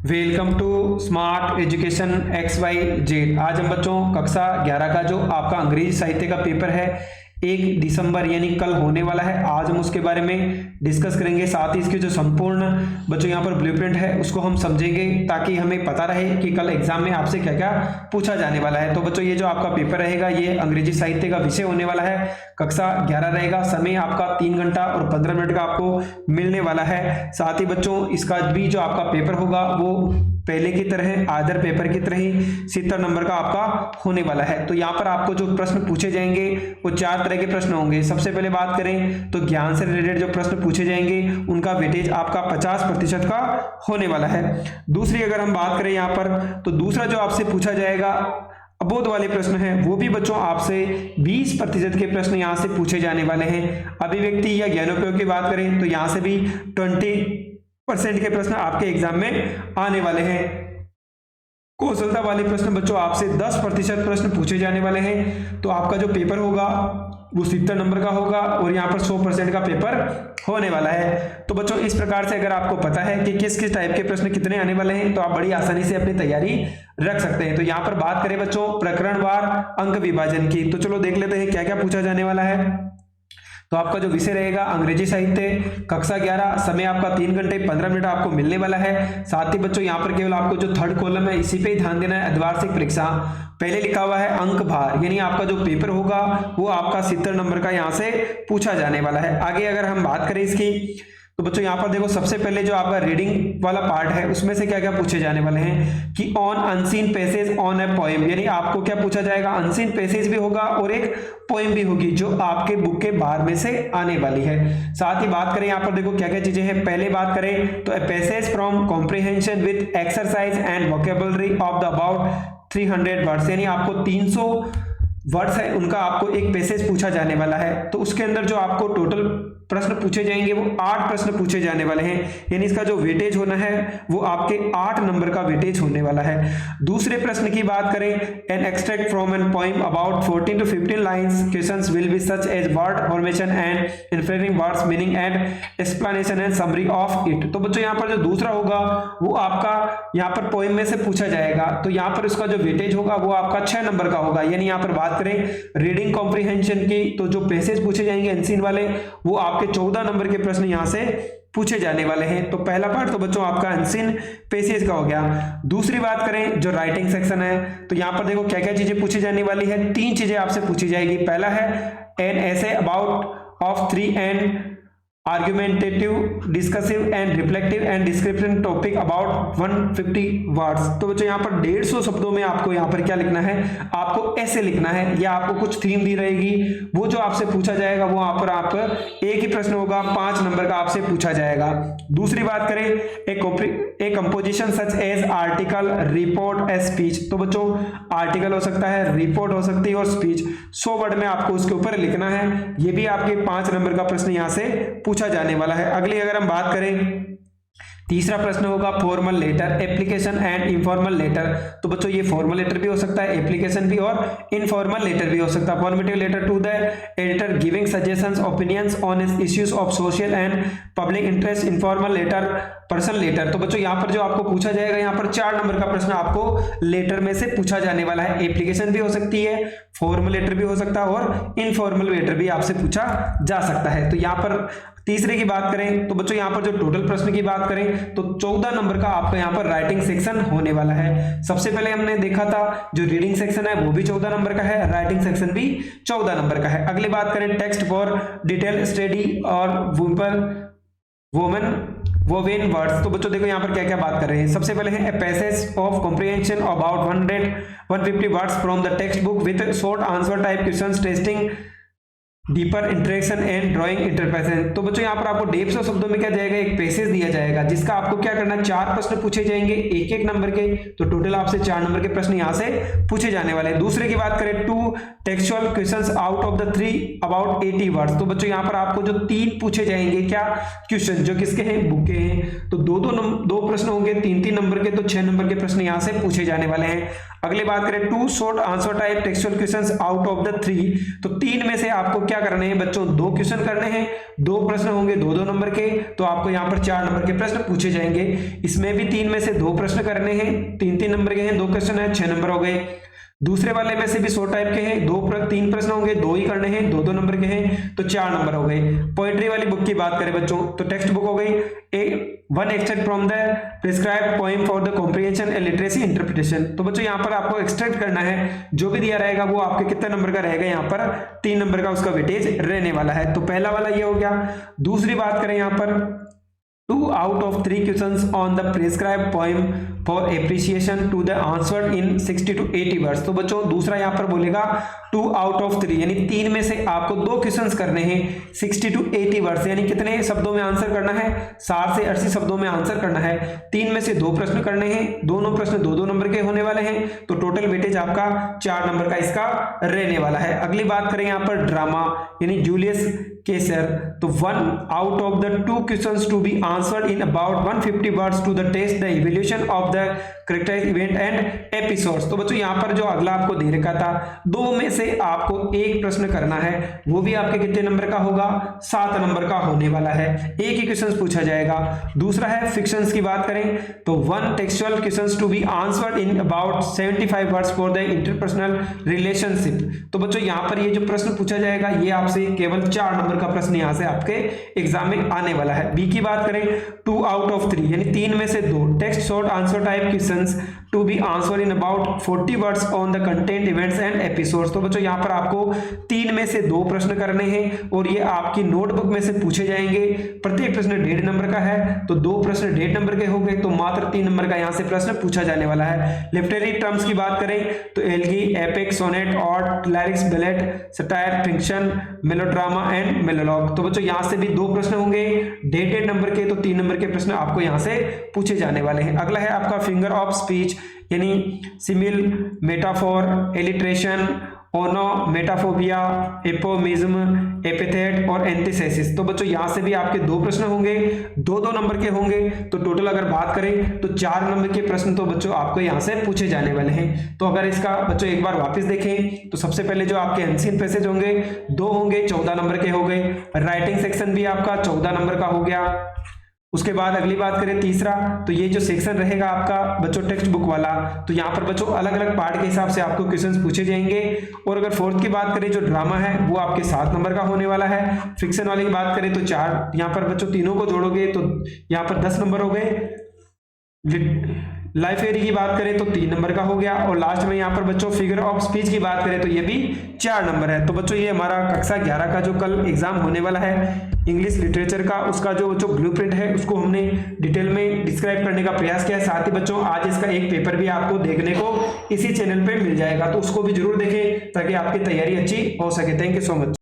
Welcome to smart education XYZ। आज हम बच्चों कक्षा 11 का जो आपका अंग्रेजी साहित्य का पेपर है 1 दिसंबर यानी कल होने वाला है, आज हम उसके बारे में डिस्कस करेंगे। साथ ही इसके जो संपूर्ण बच्चों यहाँ पर ब्लूप्रिंट है उसको हम समझेंगे ताकि हमें पता रहे कि कल एग्जाम में आपसे क्या क्या पूछा जाने वाला है। तो बच्चों ये जो आपका पेपर रहेगा ये अंग्रेजी साहित्य का विषय होने वाला है, कक्षा 11 रहेगा। समय आपका 3 घंटा और 15 मिनट का आपको मिलने वाला है। साथ ही बच्चों इसका भी जो आपका पेपर होगा वो पहले की तरह आदर पेपर की तरह ही 70 नंबर का आपका होने वाला है। तो यहाँ पर आपको जो प्रश्न पूछे जाएंगे वो 4 तरह के प्रश्न होंगे। सबसे पहले बात करें तो ज्ञान से रिलेटेड जो प्रश्न पूछे जाएंगे उनका वेटेज आपका 50% का होने वाला है। दूसरी अगर हम बात करें यहाँ पर तो दूसरा जो आपसे पूछा जाएगा अबोध वाले प्रश्न हैं वो भी बच्चों आपसे 20% के प्रश्न यहाँ से पूछे जाने वाले हैं। अभिव्यक्ति या ज्ञानोपयोग की बात करें तो यहाँ से भी 20% के प्रश्न आपके एग्जाम में आने वाले हैं। कौशलता वाले प्रश्न बच्चों आपसे 10% प्रश्न पूछे जाने वाले हैं। तो आपका जो पेपर होगा वो 70 नंबर का होगा और यहाँ पर 100% का पेपर होने वाला है। तो बच्चों इस प्रकार से अगर आपको पता है कि किस किस टाइप के प्रश्न कितने आने वाले हैं तो आप बड़ी आसानी से अपनी तैयारी रख सकते हैं। तो यहाँ पर बात करें बच्चों प्रकरणवार अंक विभाजन की, तो चलो देख लेते हैं क्या क्या पूछा जाने वाला है। तो आपका जो विषय रहेगा अंग्रेजी साहित्य, कक्षा 11, समय आपका 3 घंटे 15 मिनट आपको मिलने वाला है। साथ ही बच्चों यहाँ पर केवल आपको जो थर्ड कॉलम है इसी पे ही ध्यान देना है। अर्धवार्षिक परीक्षा पहले लिखा हुआ है अंक भार, यानी आपका जो पेपर होगा वो आपका 70 नंबर का यहाँ से पूछा जाने वाला है। आगे अगर हम बात करें इसकी तो बच्चों यहाँ पर देखो सबसे पहले जो आपका रीडिंग वाला पार्ट है उसमें से क्या क्या पूछे जाने वाले हैं कि on unseen passage on a poem, यानी आपको क्या पूछा जाएगा, अनसीन पैसेज भी होगा और एक पोएम भी होगी जो आपके बुक के बाहर में से आने वाली है। साथ ही बात करें यहाँ पर देखो क्या क्या चीजें हैं। पहले बात करें तो a passage from comprehension with exercise and vocabulary of the about 300 words, यानी आपको 300 वर्ड्स है उनका आपको एक पैसेज पूछा जाने वाला है। तो उसके अंदर जो आपको टोटल प्रश्न पूछे जाएंगे वो 8 प्रश्न पूछे जाने वाले हैं, यानी इसका जो वेटेज होना है वो आपके 8 नंबर का वेटेज होने वाला है। दूसरे प्रश्न की बात करें an extract from an poem about 14 to 15 lines, questions will be such as word formation and inferencing words meaning and explanation and summary of it. तो बच्चों यहाँ पर जो दूसरा होगा वो आपका यहाँ पर पोएम में से पूछा जाएगा। तो यहाँ पर इसका जो वेटेज होगा वो आपका 6 नंबर का होगा। यानी यहाँ पर बात करें रीडिंग कॉम्प्रिहेंशन की तो जो पैसेज पूछे जाएंगे अनसीन वाले वो आपके 14 नंबर के प्रश्न यहां से पूछे जाने वाले हैं। तो पहला पार्ट तो बच्चों आपका अनसीन पैसेज का हो गया। दूसरी बात करें जो राइटिंग सेक्शन है तो यहां पर देखो क्या क्या चीजें पूछी जाने वाली है। 3 चीजें आपसे पूछी जाएगी। पहला है an essay about of 3 and argumentative discursive and reflective and description topic about 150 words. तो बच्चों यहाँ पर 150 शब्दों में आपको यहाँ पर क्या लिखना है, आपको ऐसे लिखना है या आपको कुछ थीम दी रहेगी वो जो आपसे पूछा जाएगा वो यहाँ पर आप एक ही प्रश्न होगा 5 नंबर का आपसे पूछा जाएगा। दूसरी बात करें एक composition such as article report as speech, तो बच्चों आर्टिकल हो सकता है, रिपोर्ट हो सकती है और स्पीच 100 वर्ड में आपको उसके ऊपर लिखना है। ये भी आपके 5 नंबर का प्रश्न यहाँ से पूछा जाने वाला है। अगली अगर हम बात करें तीसरा प्रश्न होगा formal letter, application and informal letter. तो बच्चों ये फॉर्मल लेटर भी हो सकता है, एप्लीकेशन भी और इनफॉर्मल लेटर भी हो सकता है। Formative letter to the editor giving suggestions opinions on issues of social and public interest, informal letter, personal letter. तो बच्चों यहाँ पर जो आपको पूछा जाएगा यहाँ पर 4 नंबर का प्रश्न आपको लेटर में से पूछा जाने वाला है। एप्लीकेशन भी हो सकती है, फॉर्मल लेटर भी हो सकता है और इनफॉर्मल लेटर भी आपसे पूछा जा सकता है। तो यहाँ पर तीसरे की बात करें तो बच्चों यहाँ पर जो टोटल प्रश्न की बात करें तो 14 नंबर का आपका यहाँ पर राइटिंग सेक्शन होने वाला है। सबसे पहले हमने देखा था जो रीडिंग सेक्शन है वो भी 14 नंबर का है, राइटिंग सेक्शन भी 14 नंबर का है। अगली बात करें टेक्स्ट फॉर डिटेल स्टडी और वुमेन वोवेन वर्ड्स। तो बच्चों देखो यहाँ पर क्या क्या बात कर रहे हैं। सबसे पहले है passage of comprehension about 150 words from the text book with short answer type questions testing deeper interaction and drawing interpretation. तो बच्चों यहाँ पर आपको 150 शब्दों में क्या जाएगा, एक पैसेज दिया जाएगा जिसका आपको क्या करना है, 4 प्रश्न पूछे जाएंगे एक एक नंबर के। तो टोटल आपसे 4 नंबर के प्रश्न यहाँ से पूछे जाने वाले हैं। दूसरे की बात करें 2 textual questions out of the 3 about 80 words. तो बच्चों यहाँ पर आपको जो 3 पूछे जाएंगे क्या क्वेश्चन जो किसके हैं, बुक के हैं। तो दो प्रश्न होंगे 3 नंबर के, तो 6 नंबर के प्रश्न यहाँ से पूछे जाने वाले हैं। अगली बात करें 2 short answer type textual questions out of the 3, तो 3 में से आपको क्या करने हैं बच्चों, 2 क्वेश्चन करने हैं, 2 प्रश्न होंगे 2-2 नंबर के, तो आपको यहाँ पर 4 नंबर के प्रश्न पूछे जाएंगे। इसमें भी 3 में से 2 प्रश्न करने हैं, 3-3 नंबर के हैं, 2 क्वेश्चन है, 6 नंबर हो गए। दूसरे वाले में से भी शॉर्ट टाइप के हैं, 3 प्रश्न होंगे, 2 ही करने हैं, 2-2 नंबर के हैं, तो 4 नंबर हो गए। पोएट्री वाली बुक की बात करें बच्चों, तो टेक्स्ट बुक हो गई one extract from the prescribed poem for the comprehension and literacy interpretation, तो बच्चों यहाँ पर आपको एक्सट्रैक्ट करना है, जो भी दिया रहेगा वो आपके कितने नंबर का रहेगा, यहाँ पर 3 नंबर का उसका वेटेज रहने वाला है। तो पहला वाला ये हो गया। दूसरी बात करें यहाँ पर 2 out of 3 questions on the prescribed poem for appreciation to the answered in 60 to 80 words, तो बच्चों दूसरा यहाँ पर बोलेगा 2 out of 3 यानी 3 में से आपको 2 क्वेश्चंस करने हैं 60 to 80 वर्ड्स, यानी कितने शब्दों में आंसर करना है, 60 से 80 शब्दों में आंसर करना है। 3 में से 2 प्रश्न करने हैं, दोनों प्रश्न 2-2 नंबर के होने वाले हैं, तो टोटल वेटेज आपका 4 नंबर का इसका रहने वाला है। अगली बात करें यहाँ पर ड्रामा यानी जूलियस केसर, तो 1 out of the 2 questions to be answered in about 150 words to the test the evaluation of the characterized event and episodes, तो बच्चों यहाँ पर जो अगला आपको दे रखा था 2 में से आपको 1 प्रश्न करना है, वो भी आपके कितने नंबर का होगा, 7 नंबर का होने वाला है, एक ही क्वेश्चन पूछा जाएगा। दूसरा है फिक्शंस की बात करें तो 1 textual questions to be answered in about 75 words for the interpersonal relationship, तो बच्चों यहाँ पर ये जो प्रश्न पूछा जाएगा ये आपसे केवल 4 नंबर का प्रश्न यहाँ से आपके एग्जाम में आने वाला है। बी की बात करें 2 out of 3 यानी 3 में से 2 text short answer type questions to be answer in about 40 words on the content events and episodes, तो बच्चों यहाँ पर आपको 3 में से 2 प्रश्न करने हैं और ये आपकी नोटबुक में से पूछे जाएंगे। प्रत्येक प्रश्न 1.5 नंबर का है, तो 2 प्रश्न 1.5 नंबर के हो गए, तो मात्र 3 नंबर का यहाँ से प्रश्न पूछा जाने वाला है। लिटरेरी टर्म्स की बात करें तो elegy, epic, sonnet, ode, lyrics, ballad, satire, fiction, melodrama and melologue, तो बच्चों यहाँ से भी 2 प्रश्न होंगे 1.5 नंबर के, तो 3 नंबर के प्रश्न आपको यहाँ से पूछे जाने वाले हैं। अगला है आपका फिंगर ऑफ स्पीच यानी सिमिल, मेटाफोर, एलिट्रेशन, ओनोमेटाफोबिया, एपोमिज्म, एपिथेट और एंटीथेसिस, तो बच्चों यहाँ से भी आपके 2 प्रश्न होंगे, 2-2 नंबर के होंगे, तो टोटल अगर बात करें तो 4 नंबर के प्रश्न तो बच्चों आपको यहाँ से पूछे जाने वाले हैं। तो अगर इसका बच्चों एक बार वापस देखें तो सबसे पहले जो आपके एंशिएंट पैसेज होंगे 2 होंगे 14 नंबर के हो गए, राइटिंग सेक्शन भी आपका 14 नंबर का हो गया। उसके बाद अगली बात करें तीसरा, तो ये जो सेक्शन रहेगा आपका बच्चों टेक्स्ट बुक वाला, तो यहाँ पर बच्चों अलग अलग पार्ट के हिसाब से आपको क्वेश्चंस पूछे जाएंगे। और अगर फोर्थ की बात करें जो ड्रामा है वो आपके 7 नंबर का होने वाला है। फिक्शन वाले की बात करें तो 4, यहाँ पर बच्चों तीनों को जोड़ोगे तो यहाँ पर 10 नंबर हो गए। लाइफ एरी की बात करें तो 3 नंबर का हो गया, और लास्ट में यहाँ पर बच्चों फिगर ऑफ स्पीच की बात करें तो ये भी 4 नंबर है। तो बच्चों ये हमारा कक्षा 11 का जो कल एग्जाम होने वाला है इंग्लिश लिटरेचर का, उसका जो ब्लूप्रिंट है उसको हमने डिटेल में डिस्क्राइब करने का प्रयास किया है। साथ ही बच्चों आज इसका एक पेपर भी आपको देखने को इसी चैनल पे मिल जाएगा, तो उसको भी जरूर देखें ताकि आपकी तैयारी अच्छी हो सके। Thank you so much.